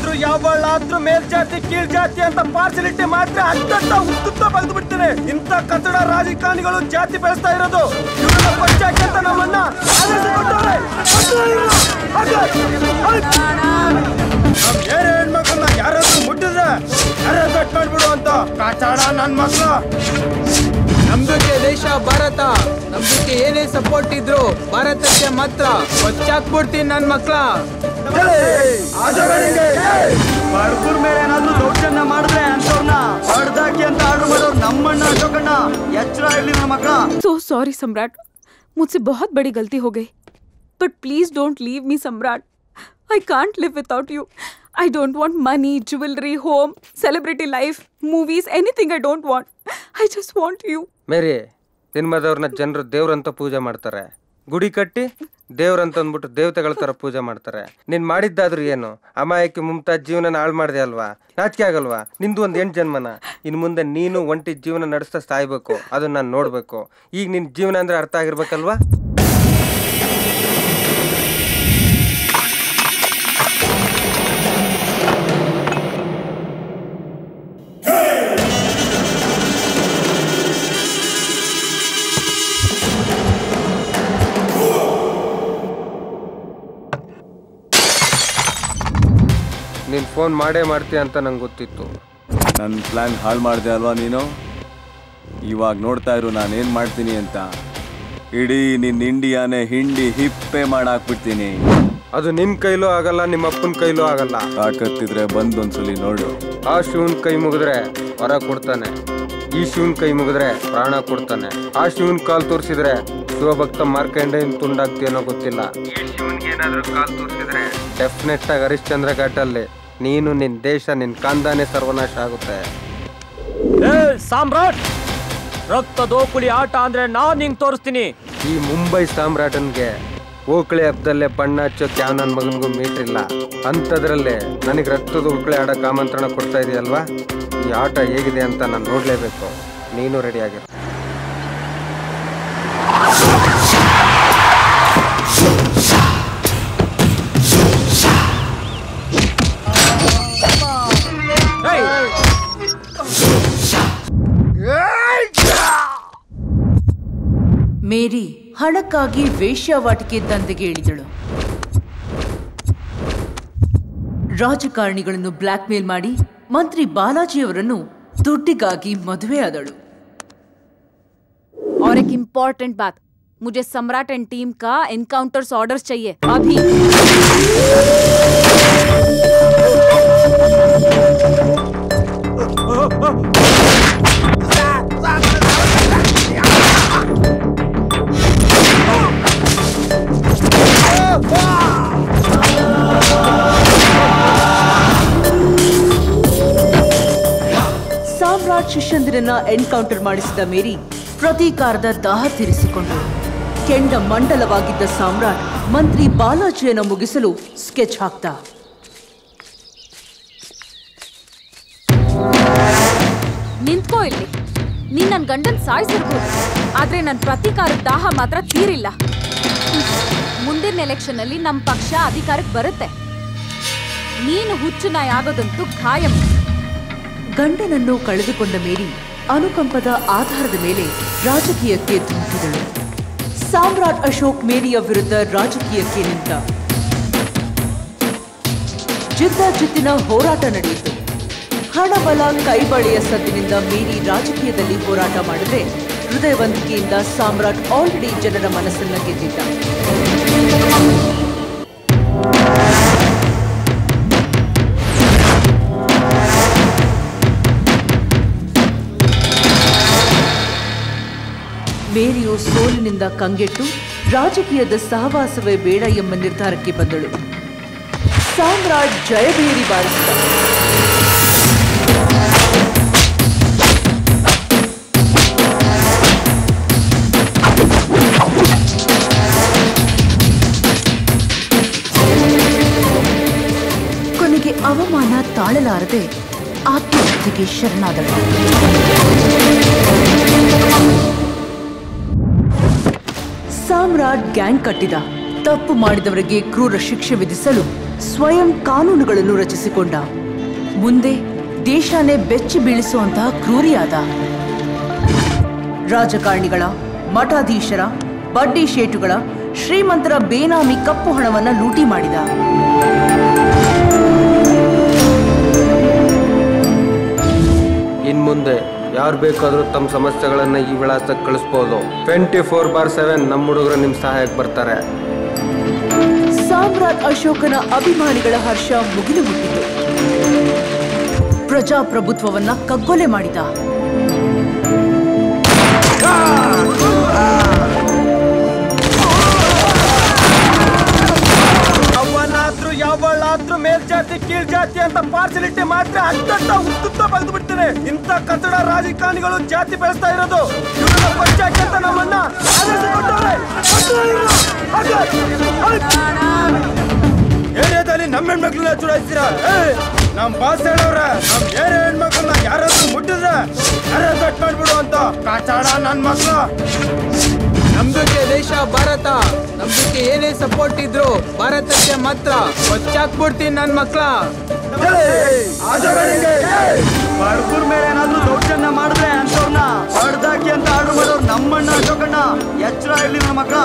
ಯಾರಾದ್ರೂ ಯಾವಳಾದ್ರೂ ಮೇಲ್ಜಾತಿ ಕೀಳ್ಜಾತಿ ಅಂತ ಪಾರ್ಸಲಿಟಿ ಮಾತ್ರ ಅತ್ತಂತ ಉತ್ತುತ್ತ ಬಗ್ದು ಬಿಡ್ತೇನೆ. ಇಂಥ ಕಚಡ ರಾಜಕಾರಣಿಗಳು ಜಾತಿ ಬೆಳೆಸ್ತಾ ಇರೋದು. ಇವರನ್ನ ಪಂಚಾಯತ್ ಅಂತ ನಮ್ಮನ್ನ ಬೇರೆ ಹೆಣ್ಮಕ್ಳನ್ನ ಯಾರಾದ್ರೂ ಮುಟ್ಟಿದ್ರೆ ಯಾರೇ ಕಟ್ ಮಾಡ್ಬಿಡು ಅಂತ ಕಚಡ ನನ್ ಮಕ್ಳು. ನಂಬಿಕೆ ದೇಶ ಭಾರತ. ನಂಬಿಕೆ ಏನೇ ಸಪೋರ್ಟ್ ಇದ್ರು ಭಾರತಕ್ಕೆ ಮಾತ್ರ ಕೊಚ್ಚಾಕ್ಬಿಡ್ತೀನಿ ನನ್ ಮಕ್ಳ. ಬಡವ್ರ ಮೇಲೆ ಏನಾದ್ರು ದೌರ್ಜನ್ಯ ಮಾಡಿದ್ರೆ ಅಂತವ್ರನ್ನ ಹೊಡ್ದಾಕಿ ಅಂತ ಆರ್ಡರ್ ಮಾಡೋರು ನಮ್ಮಣ್ಣ ಅಶೋಕಣ್ಣ. ಎಚ್ಚರ ಇರ್ಲಿ ನನ್ನ ಮಕ್ಕಳ. So sorry सम्राट, मुझसे बहुत बड़ी गलती हो गई. But please don't leave me सम्राट. I can't live without you. I don't want money, jewelry, home, celebrity life, movies, anything I don't want. I just want you. ಮೇರಿ, ಜನ್ಮದವ್ರನ್ನ ಜನರು ದೇವ್ರಂತ ಪೂಜೆ ಮಾಡ್ತಾರೆ. ಗುಡಿ ಕಟ್ಟಿ ದೇವ್ರಂತ ಅಂದ್ಬಿಟ್ಟು ದೇವತೆಗಳ ತರ ಪೂಜೆ ಮಾಡ್ತಾರೆ. ನೀನ್ ಮಾಡಿದ್ದಾದ್ರೂ ಏನು? ಅಮಾಯಕಿ ಮುಮ್ತಾಜ್ ಜೀವನ ಹಾಳು ಮಾಡಿದೆ ಅಲ್ವಾ? ನಾಚಿಕೆ ಆಗಲ್ವಾ? ನಿಂದು ಒಂದ್ 8 ಜನ್ಮನ. ಇನ್ ಮುಂದೆ ನೀನು ಒಂಟಿ ಜೀವನ ನಡೆಸ್ತಾ ಸಾಯ್ಬೇಕು. ಅದನ್ನ ನಾನು ನೋಡ್ಬೇಕು. ಈಗ ನಿನ್ ಜೀವನ ಅಂದ್ರೆ ಅರ್ಥ ಆಗಿರ್ಬೇಕಲ್ವಾ? ನೀನು ಫೋನ್ ಮಾಡೇ ಮಾಡ್ತೀಯ ಅಂತ ನಂಗೆ ಗೊತ್ತಿತ್ತು. ನನ್ನ ಪ್ಲ್ಯಾನ್ ಹಾಳು ಮಾಡಿದೆ ಅಲ್ವಾ ನೀನು? ಇವಾಗ ನೋಡ್ತಾ ಇರು ನಾನೇನು ಮಾಡ್ತೀನಿ ಅಂತ. ಇಡೀ ನಿನ್ನ ಇಂಡಿಯಾನೇ ಹಿಂಡಿ ಹಿಪ್ಪೆ ಮಾಡಾಕ್ಬಿಡ್ತೀನಿ. ಅದು ನಿನ್ನ ಕೈಲೂ ಆಗಲ್ಲ, ನಿಮ್ಮ ಅಪ್ಪನ ಕೈಲೂ ಆಗಲ್ಲ. ತಾಕತ್ತಿದ್ರೆ ಬಂದೊಂದ್ಸಲಿ ನೋಡು. ಆ ಶಿವನ್ ಕೈ ಮುಗಿದ್ರೆ ವರ ಕೊಡ್ತಾನೆ, ಈ ಶಿವನ್ ಕೈ ಮುಗಿದ್ರೆ ಪ್ರಾಣ ಕೊಡ್ತಾನೆ. ಆ ಶಿವನ್ ಕಾಲ್ ತೋರಿಸಿದ್ರೆ ಶಿವಭಕ್ತ ಮಾರ್ಕಂಡೇಯನ್ ತುಂಡಾಗ್ತೀಯನೋ ಗೊತ್ತಿಲ್ಲ. ಈ ಶಿವನ್ಗೆ ಏನಾದ್ರೂ ಕಾಲ್ ತೋರಿಸಿದ್ರೆ ಡೆಫಿನೆಟ್ ಆಗಿ ಹರಿಶ್ಚಂದ್ರ ಘಾಟಲ್ಲಿ ನೀನು, ನಿನ್ ದೇಶ, ನಿನ್ ಕಾಂದಾನೆ ಸರ್ವನಾಶ ಆಗುತ್ತೆ. ಸಾಮ್ರಾಟ್, ರಕ್ತ ದೋಕುಳಿ ಆಟ ಅಂದ್ರೆ ನಾನ್ ನಿಂಗೆ ತೋರಿಸ್ತೀನಿ. ಈ ಮುಂಬೈ ಸಾಮ್ರಾಟನ್ಗೆ ಓಕಳಿ ಹಬ್ಬದಲ್ಲೇ ಬಣ್ಣ ಹಚ್ಚೋಕೆ ಯಾವ ನನ್ನ ಮಗನಿಗೂ ಮೀಟ್ರಿಲ್ಲ. ಅಂಥದ್ರಲ್ಲೇ ನನಗೆ ರಕ್ತದ ಓಕಳಿ ಆಡೋಕೆ ಆಮಂತ್ರಣ ಕೊಡ್ತಾ ಇದೆಯಲ್ವಾ? ಈ ಆಟ ಹೇಗಿದೆ ಅಂತ ನಾನು ನೋಡಲೇಬೇಕು. ನೀನು ರೆಡಿಯಾಗಿರು. ಮೇರಿ ಹಣಕ್ಕಾಗಿ ವೇಶ್ಯಾವಾಟಿಕೆ ದಂಧೆಗೆ ಇಳಿದಳು. ರಾಜಕಾರಣಿಗಳನ್ನು ಬ್ಲ್ಯಾಕ್ ಮೇಲ್ ಮಾಡಿ ಮಂತ್ರಿ ಬಾಲಾಜಿಯವರನ್ನು ದುಡ್ಡಿಗಾಗಿ ಮದುವೆಯಾದಳು. और एक इम्पोर्टेंट बात, मुझे सम्राट एंड टीम का एनकाउंटर्स ऑर्डर्स चाहिए अभी. ಸಾಮ್ರಾಟ್ ಶಿಷ್ಯಂದಿರನ್ನ ಎನ್ಕೌಂಟರ್ ಮಾಡಿಸಿದ ಮೇರಿ ಪ್ರತೀಕಾರದ ದಾಹ ತೀರಿಸಿಕೊಂಡರು. ಕೆಂಡ ಮಂಡಲವಾಗಿದ್ದ ಸಾಮ್ರಾಟ್ ಮಂತ್ರಿ ಬಾಲಾಜಿಯನ್ನು ಮುಗಿಸಲು ಸ್ಕೆಚ್ ಹಾಕ್ತ. ನಿಂತ್ಕೋ ಇಲ್ಲಿ. ನೀನ್ ನನ್ ಗಂಡನ್ ಸಾಯಿಸಿರ್ಬೋದು, ಆದ್ರೆ ನನ್ ಪ್ರತೀಕಾರದ ದಾಹ ಮಾತ್ರ ತೀರಿಲ್ಲ. ಮುಂದಿನ ಎಲೆಕ್ಷನ್ ಅಲ್ಲಿ ನಮ್ ಪಕ್ಷ ಅಧಿಕಾರಕ್ಕೆ ಬರುತ್ತೆ. ನೀನು ಹುಚ್ಚು ನಾಯಿ ಆಗೋದಂತೂ ಖಾಯಂ. ಗಂಡನನ್ನು ಕಳೆದುಕೊಂಡ ಮೇರಿ ಅನುಕಂಪದ ಆಧಾರದ ಮೇಲೆ ರಾಜಕೀಯಕ್ಕೆ ಧುಮುಕಿದಳು. ಸಾಮ್ರಾಟ್ ಅಶೋಕ್ ಮೇರಿಯ ವಿರುದ್ಧ ರಾಜಕೀಯಕ್ಕೆ ನಿಂತ. ಜಿದ್ದಾಜಿದ್ದಿನ ಹೋರಾಟ ನಡೆಯಿತು. ಹಣಬಲ ಕೈಬಳೆಯ ಸದ್ದಿನಿಂದ ಮೇರಿ ರಾಜಕೀಯದಲ್ಲಿ ಹೋರಾಟ ಮಾಡಿದ್ರೆ, ಹೃದಯವಂತಿಕೆಯಿಂದ ಸಾಮ್ರಾಟ್ ಆಲ್ರೆಡಿ ಜನರ ಮನಸ್ಸನ್ನ ಗೆದ್ದಿದ್ದ. ಮೇರಿಯು ಸೋಲಿನಿಂದ ಕಂಗೆಟ್ಟು ರಾಜಕೀಯದ ಸಹವಾಸವೇ ಬೇಡ ಎಂಬ ನಿರ್ಧಾರಕ್ಕೆ ಬಂದಳು. ಸಾಮ್ರಾಟ್ ಜಯಭೇರಿ ಬಾರಿಸಿದ. ಕೊನೆಗೆ ಅವಮಾನ ತಾಳಲಾರದೆ ಆತ್ಮಹತ್ಯೆಗೆ ಶರಣಾದಳು. ಸಾಮ್ರಾಟ್ ಗ್ಯಾಂಗ್ ಕಟ್ಟಿದ. ತಪ್ಪು ಮಾಡಿದವರಿಗೆ ಕ್ರೂರ ಶಿಕ್ಷೆ ವಿಧಿಸಲು ಸ್ವಯಂ ಕಾನೂನುಗಳನ್ನು ರಚಿಸಿಕೊಂಡ. ಮುಂದೆ ದೇಶನೇ ಬೆಚ್ಚಿ ಬೀಳಿಸುವಂತಹ ಕ್ರೂರಿಯಾದ. ರಾಜಕಾರಣಿಗಳ, ಮಠಾಧೀಶರ, ಬಡ್ಡಿ ಶೇಟುಗಳ, ಶ್ರೀಮಂತರ ಬೇನಾಮಿ ಕಪ್ಪು ಹಣವನ್ನ ಲೂಟಿ ಮಾಡಿದ. ಇನ್ಮುಂದೆ ಯಾರು ಬೇಕಾದ್ರೂ ತಮ್ಮ ಸಮಸ್ಯೆಗಳನ್ನ ಈ ವಿಳಾಸಕ್ಕೆ ಕಳಿಸ್ಬೋದು. 24/7 ನಮ್ಮ ಹುಡುಗರು ನಿಮ್ ಸಹಾಯಕ್ಕೆ ಬರ್ತಾರೆ. ಸಾಮ್ರಾಟ್ ಅಶೋಕನ ಅಭಿಮಾನಿಗಳ ಹರ್ಷ ಮುಗಿದು ಮುಟ್ಟಿತು. ಪ್ರಜಾಪ್ರಭುತ್ವವನ್ನ ಕಗ್ಗೊಲೆ ಮಾಡಿದ. ಅವನಾದ್ರೂ ಯಾವಳಾದ್ರೂ ಮೇಲ್ಜಾತಿ ಕೀಳ್ಜಾತಿ ಅಂತ ಪಾರ್ಸಿಲಿಟಿ ಮಾತ್ರ ಅತ್ತಂತ ಉತ್ತುತ್ತ ಬಗ್ದು ಬಿಡ್ತೇನೆ. ಇಂಥ ಕಚಡ ರಾಜಕಾರಣಿಗಳು ಜಾತಿ ಬೆಳೆಸ್ತಾ ಇರೋದು. ಇವ್ರನ್ನ ಪಂಚಾಯತ್ ಅಂತ ನಮ್ಮನ್ನ ಏರಿಯಾದಲ್ಲಿ ನಮ್ಮ ಹೆಣ್ಮಕ್ಳನ್ನ ಚುಡಾಯಿಸ್ತೀರಾ? ನಮ್ ಬಾಸ್ ಹೇಳವ್ರ ನಮ್ ಏರಿಯಾ ಹೆಣ್ಮಕ್ಳನ್ನ ಯಾರಾದ್ರೂ ಮುಟ್ಟಿದ್ರ ಯಾರು ಕಟ್ ಮಾಡ್ಬಿಡು ಅಂತ. ಕಾಚಾಡ ನನ್ ಮಕ್ಳು. ನಮ್ದಕ್ಕೆ ದೇಶ ಭಾರತ. ನಮ್ದಕ್ಕೆ ಏನೇ ಸಪೋರ್ಟ್ ಇದ್ರು ಭಾರತಕ್ಕೆ ಮಾತ್ರ. ಕೊಚ್ಚಾಕ್ಬಿಡ್ತೀನಿ ನನ್ ಮಕ್ಳ. ಬಡವ್ರ ಮೇಲೆ ಏನಾದ್ರೂ ದೌರ್ಜನ್ಯ ಮಾಡಿದ್ರೆ ಅಂತವ್ರನ್ನ ಹೊಡ್ದಾಕಿ ಅಂತ ಆರ್ಡರ್ ಮಾಡೋರು ನಮ್ಮಣ್ಣ ಅಶೋಕಣ್ಣ. ಎಚ್ಚರ ಇರ್ಲಿ ನಮ್ಮ ಮಕ್ಳ.